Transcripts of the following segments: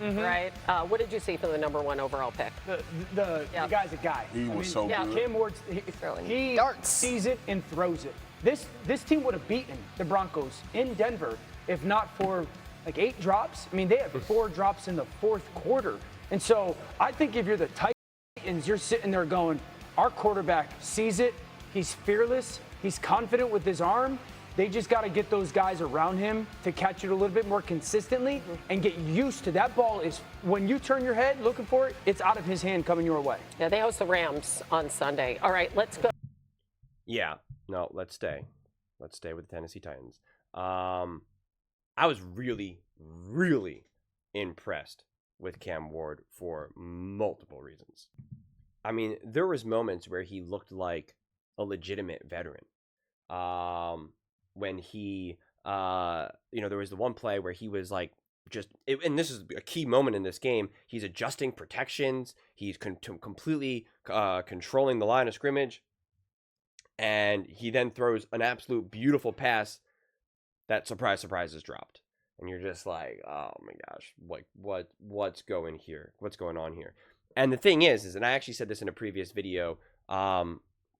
right? What did you see for the #1 overall pick? The guy's a guy. He was so good. Cam Ward, he sees it and throws it. This team would have beaten the Broncos in Denver if not for like 8 drops. I mean, they had 4 drops in the fourth quarter. And so I think if you're the Titans, you're sitting there going, our quarterback sees it. He's fearless. He's confident with his arm. They just got to get those guys around him to catch it a little bit more consistently and get used to that ball. Is when you turn your head looking for it, it's out of his hand coming your way. Yeah, they host the Rams on Sunday. All right, let's go. Yeah, no, let's stay. Let's stay with the Tennessee Titans. I was really, really impressed with Cam Ward for multiple reasons. I mean, there was moments where he looked like a legitimate veteran. When he, there was the one play where he was like, and this is a key moment in this game. He's adjusting protections. He's completely controlling the line of scrimmage. And he then throws an absolute beautiful pass that, surprise, surprise, is dropped. And you're just like, oh my gosh, like what's going here? What's going on here? And the thing is, and I actually said this in a previous video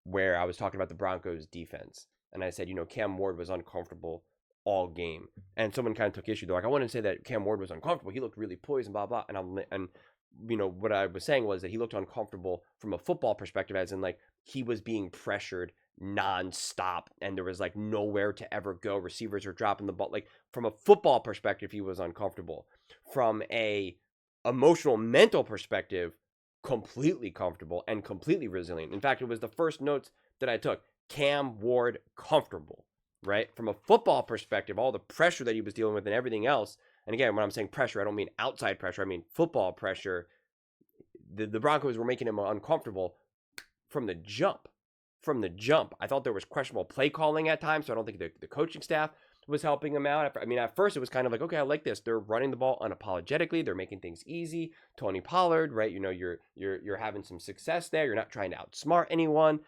where I was talking about the Broncos defense. And I said, Cam Ward was uncomfortable all game. And someone kind of took issue. They're like, I wouldn't say that Cam Ward was uncomfortable. He looked really poised and blah, blah. And what I was saying was that he looked uncomfortable from a football perspective, as in like he was being pressured nonstop and there was like nowhere to ever go. Receivers were dropping the ball. Like from a football perspective, he was uncomfortable. From a emotional, mental perspective, completely comfortable and completely resilient. In fact, it was the first notes that I took. Cam Ward comfortable, right? From a football perspective, all the pressure that he was dealing with and everything else. And again, when I'm saying pressure, I don't mean outside pressure. I mean football pressure. The Broncos were making him uncomfortable from the jump. I thought there was questionable play calling at times, so I don't think the coaching staff was helping him out. I mean, at first it was kind of like, okay, I like this. They're running the ball unapologetically. They're making things easy. Tony Pollard, right? You're having some success there. You're not trying to outsmart anyone.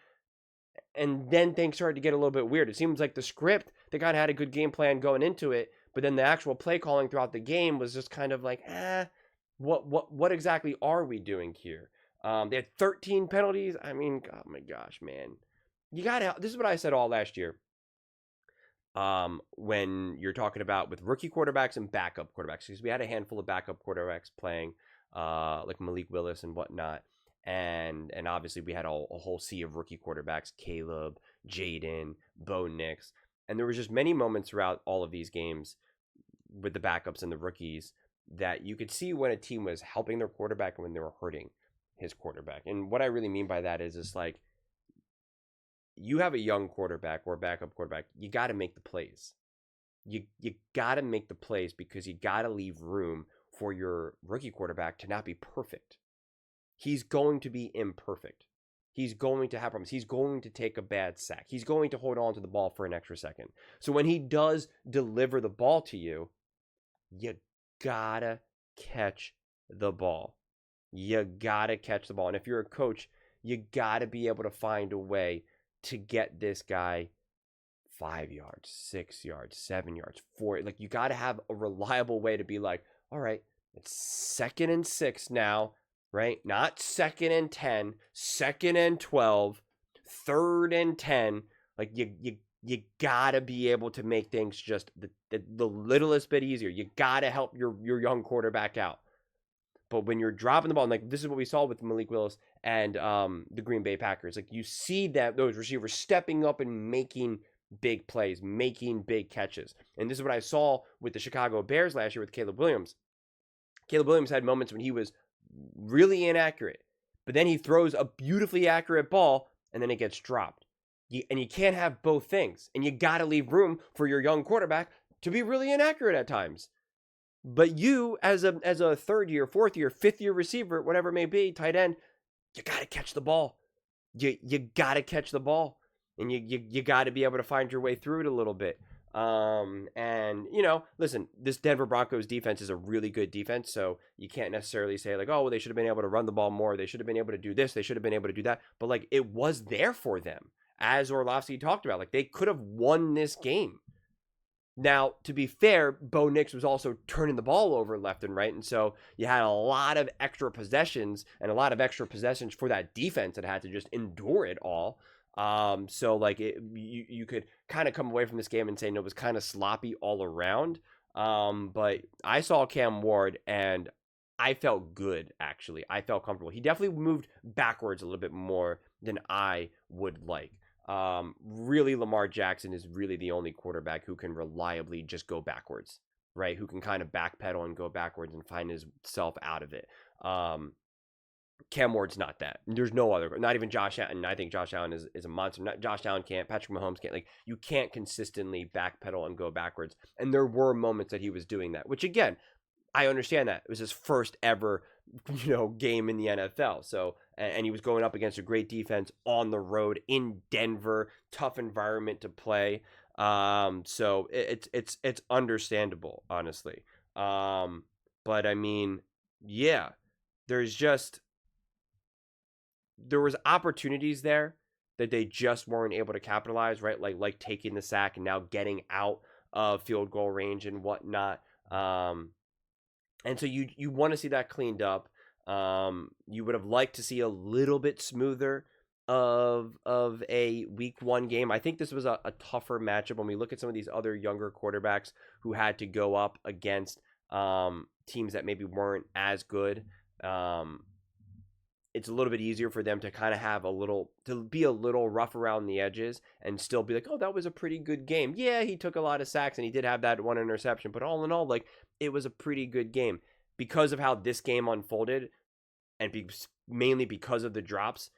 And then things started to get a little bit weird. It seems like the script, they kind of had a good game plan going into it, but then the actual play calling throughout the game was just kind of like, what exactly are we doing here? They had 13 penalties. I mean, oh my gosh, man. This is what I said all last year. When you're talking about with rookie quarterbacks and backup quarterbacks, because we had a handful of backup quarterbacks playing, like Malik Willis and whatnot. And obviously we had a whole sea of rookie quarterbacks, Caleb, Jaden, Bo Nix. And there was just many moments throughout all of these games with the backups and the rookies that you could see when a team was helping their quarterback and when they were hurting his quarterback. And what I really mean by that is it's like, you have a young quarterback or a backup quarterback, you got to make the plays. You got to make the plays because you got to leave room for your rookie quarterback to not be perfect. He's going to be imperfect. He's going to have problems. He's going to take a bad sack. He's going to hold on to the ball for an extra second. So when he does deliver the ball to you, you gotta catch the ball. You gotta catch the ball. And if you're a coach, you gotta be able to find a way to get this guy 5 yards, 6 yards, 7 yards, 4. Like, you gotta have a reliable way to be like, all right, it's 2nd and 6 now. Right? Not 2nd and 10, 2nd and 12, 3rd and 10. Like you gotta be able to make things just the littlest bit easier. You gotta help your young quarterback out. But when you're dropping the ball, and like this is what we saw with Malik Willis and the Green Bay Packers. Like you see that those receivers stepping up and making big plays, making big catches. And this is what I saw with the Chicago Bears last year with Caleb Williams. Caleb Williams had moments when he was really inaccurate, but then he throws a beautifully accurate ball and then it gets dropped. And you can't have both things, and you got to leave room for your young quarterback to be really inaccurate at times. But you, as a 3rd year, 4th year, 5th year receiver, whatever it may be, tight end, you got to catch the ball. You got to catch the ball, and you got to be able to find your way through it a little bit. And listen, this Denver Broncos defense is a really good defense, so you can't necessarily say like, oh, well, they should have been able to run the ball more. They should have been able to do this. They should have been able to do that. But like, it was there for them, as Orlovsky talked about. Like, they could have won this game. Now, to be fair, Bo Nix was also turning the ball over left and right. And so you had a lot of extra possessions for that defense that had to just endure it all. So like you could kind of come away from this game and say, no, it was kind of sloppy all around. But I saw Cam Ward and I felt good, actually. I felt comfortable. He definitely moved backwards a little bit more than I would like. Really, Lamar Jackson is really the only quarterback who can reliably just go backwards, right? Who can kind of backpedal and go backwards and find himself out of it. Cam Ward's not that. There's no other, not even Josh Allen. I think Josh Allen is a monster. Josh Allen can't, Patrick Mahomes can't. Like, you can't consistently backpedal and go backwards. And there were moments that he was doing that, which again, I understand that. It was his first ever, game in the NFL. So, and he was going up against a great defense on the road in Denver, tough environment to play. So it's understandable, honestly. But I mean, yeah, there was opportunities there that they just weren't able to capitalize, right? Like taking the sack and now getting out of field goal range and whatnot. And so you want to see that cleaned up. You would have liked to see a little bit smoother of a week 1 game. I think this was a tougher matchup when we look at some of these other younger quarterbacks who had to go up against teams that maybe weren't as good. It's a little bit easier for them to kind of be a little rough around the edges and still be like, oh, that was a pretty good game. Yeah, he took a lot of sacks and he did have that one interception, but all in all, like, it was a pretty good game. Because of how this game unfolded and mainly because of the drops,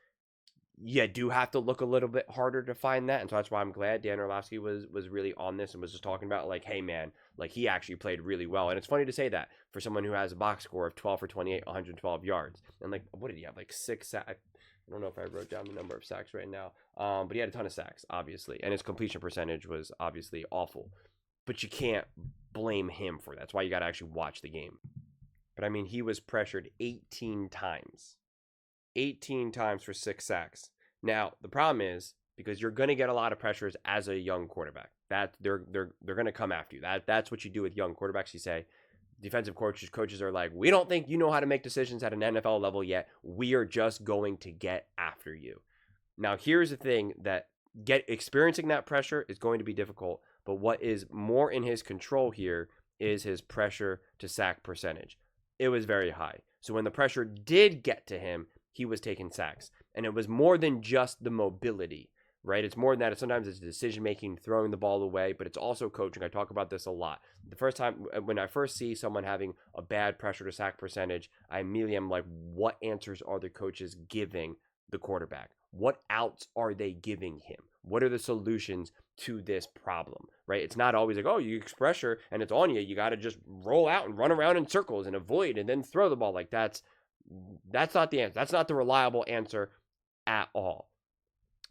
you do have to look a little bit harder to find that. And so that's why I'm glad Dan Orlovsky was really on this and was just talking about, like, hey, man, like, he actually played really well. And it's funny to say that for someone who has a box score of 12 for 28, 112 yards. And, like, what did he have? Like 6 sacks? I don't know if I wrote down the number of sacks right now. But he had a ton of sacks, obviously. And his completion percentage was obviously awful. But you can't blame him for that. That's why you got to actually watch the game. But, I mean, he was pressured 18 times. 18 times for 6 sacks. Now, the problem is, because you're going to get a lot of pressures as a young quarterback. That they're going to come after you. That's what you do with young quarterbacks. You say, defensive coaches are like, we don't think you know how to make decisions at an NFL level yet. We are just going to get after you. Now, here's the thing, that experiencing that pressure is going to be difficult. But what is more in his control here is his pressure to sack percentage. It was very high. So when the pressure did get to him, he was taking sacks. And it was more than just the mobility, right? It's more than that. Sometimes it's decision-making, throwing the ball away, but it's also coaching. I talk about this a lot. The first time, when I first see someone having a bad pressure to sack percentage, I immediately am like, what answers are the coaches giving the quarterback? What outs are they giving him? What are the solutions to this problem, right? It's not always like, oh, you use pressure and it's on you. You got to just roll out and run around in circles and avoid and then throw the ball. Like, that's not the answer. That's not the reliable answer at all.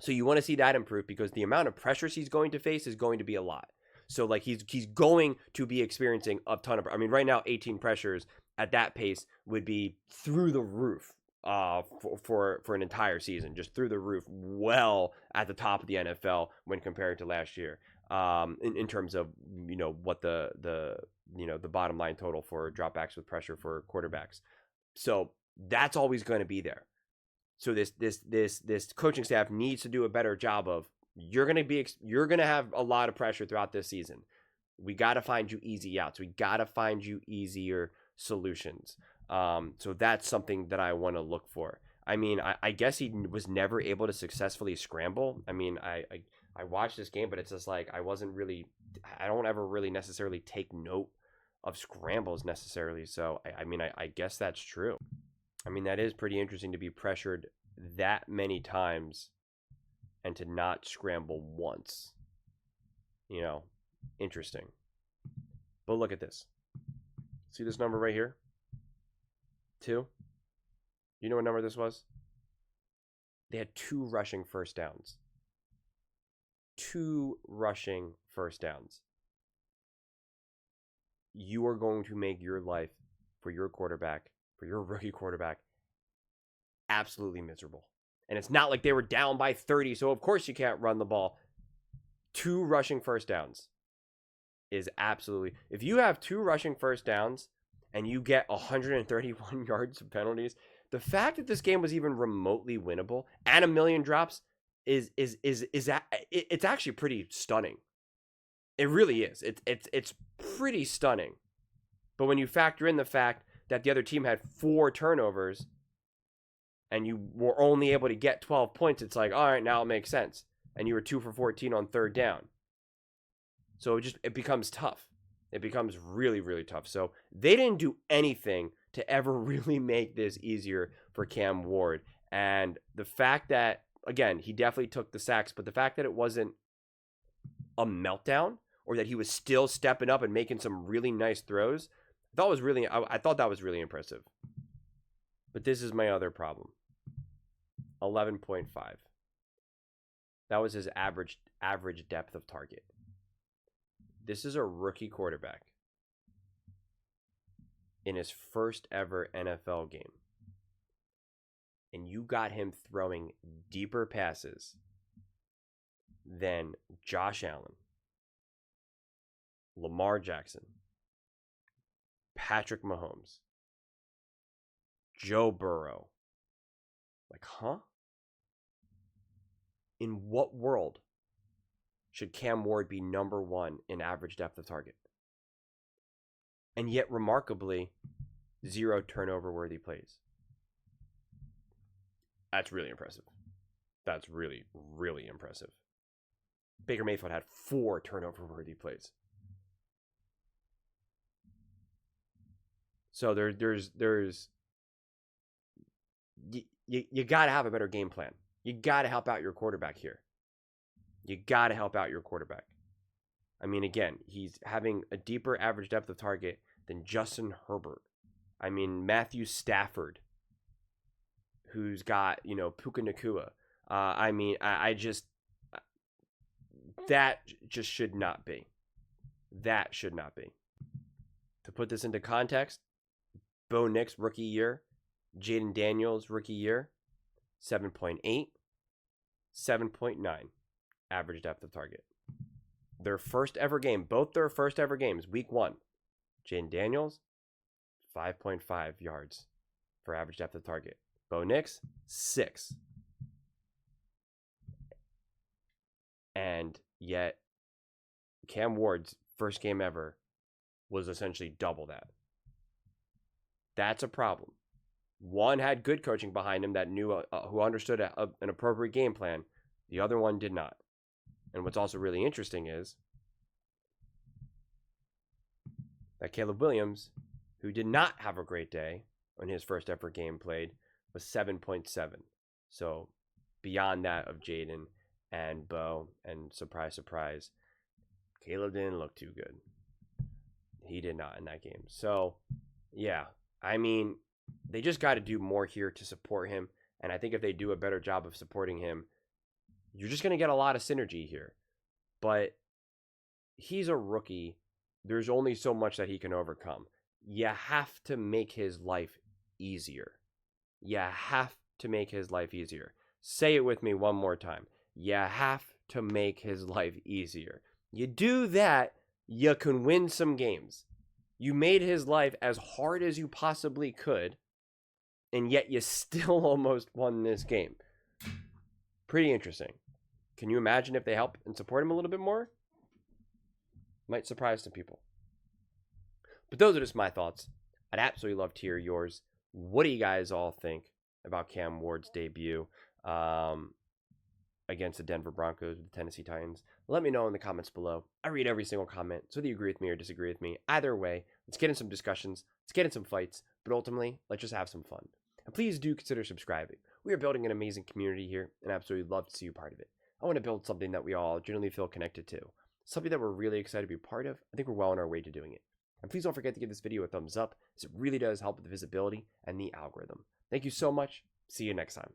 So you want to see that improve, because the amount of pressures he's going to face is going to be a lot. So, like, he's going to be experiencing a ton of, I mean, right now, 18 pressures at that pace would be through the roof for an entire season, just through the roof, well at the top of the NFL when compared to last year, in terms of, what the bottom line total for dropbacks with pressure for quarterbacks. So that's always going to be there. So this coaching staff needs to do a better job of, you're going to have a lot of pressure throughout this season. We got to find you easy outs. We got to find you easier solutions. So that's something that I want to look for. I mean, I guess he was never able to successfully scramble. I mean, I watched this game, but it's just like, I don't ever really necessarily take note of scrambles necessarily. So, I guess that's true. I mean, that is pretty interesting to be pressured that many times and to not scramble once. Interesting. But look at this. See this number right here? 2. You know what number this was? They had 2 rushing first downs. 2 rushing first downs. You are going to make your life, for your quarterback, for your rookie quarterback, absolutely miserable. And it's not like they were down by 30, so of course you can't run the ball. 2 rushing first downs. is absolutely, if you have 2 rushing first downs and you get 131 yards of penalties, the fact that this game was even remotely winnable and a million drops it's actually pretty stunning. It really is. It's pretty stunning. But when you factor in the fact that the other team had 4 turnovers and you were only able to get 12 points, it's like, all right, now it makes sense. And you were 2 for 14 on third down. So it becomes tough. It becomes really, really tough. So they didn't do anything to ever really make this easier for Cam Ward. And the fact that, again, he definitely took the sacks, but the fact that it wasn't a meltdown or that he was still stepping up and making some really nice throws, I thought that was really impressive. But this is my other problem. 11.5. That was his average depth of target. This is a rookie quarterback in his first ever NFL game. And you got him throwing deeper passes than Josh Allen, Lamar Jackson, Patrick Mahomes, Joe Burrow. Like, huh? In what world should Cam Ward be number 1 in average depth of target? And yet, remarkably, 0 turnover-worthy plays. That's really impressive. That's really, really impressive. Baker Mayfield had 4 turnover-worthy plays. So you got to have a better game plan. You got to help out your quarterback here. You got to help out your quarterback. I mean, again, he's having a deeper average depth of target than Justin Herbert. I mean, Matthew Stafford, who's got, Puka Nacua. That just should not be. That should not be. To put this into context, Bo Nix, rookie year. Jaden Daniels, rookie year. 7.8. 7.9 average depth of target. Their first ever game, both their first ever games, week 1. Jaden Daniels, 5.5 yards for average depth of target. Bo Nix, 6. And yet, Cam Ward's first game ever was essentially double that. That's a problem. One had good coaching behind him that knew, who understood an appropriate game plan. The other one did not. And what's also really interesting is that Caleb Williams, who did not have a great day on his first ever game played, was 7.7. So beyond that of Jaden and Bo, and surprise, surprise, Caleb didn't look too good. He did not in that game. So, yeah, I mean, they just got to do more here to support him. And I think if they do a better job of supporting him, you're just going to get a lot of synergy here. But he's a rookie. There's only so much that he can overcome. You have to make his life easier. You have to make his life easier. Say it with me one more time. You have to make his life easier. You do that, you can win some games. You made his life as hard as you possibly could, and yet you still almost won this game. Pretty interesting. Can you imagine if they help and support him a little bit more? Might surprise some people. But those are just my thoughts. I'd absolutely love to hear yours. What do you guys all think about Cam Ward's debut against the Denver Broncos with the Tennessee Titans? Let me know in the comments below. I read every single comment, so whether you agree with me or disagree with me, either way, let's get in some discussions, let's get in some fights, but ultimately, let's just have some fun. And please do consider subscribing. We are building an amazing community here, and I absolutely love to see you part of it. I want to build something that we all generally feel connected to, something that we're really excited to be part of. I think we're well on our way to doing it. And please don't forget to give this video a thumbs up, as it really does help with the visibility and the algorithm. Thank you so much. See you next time.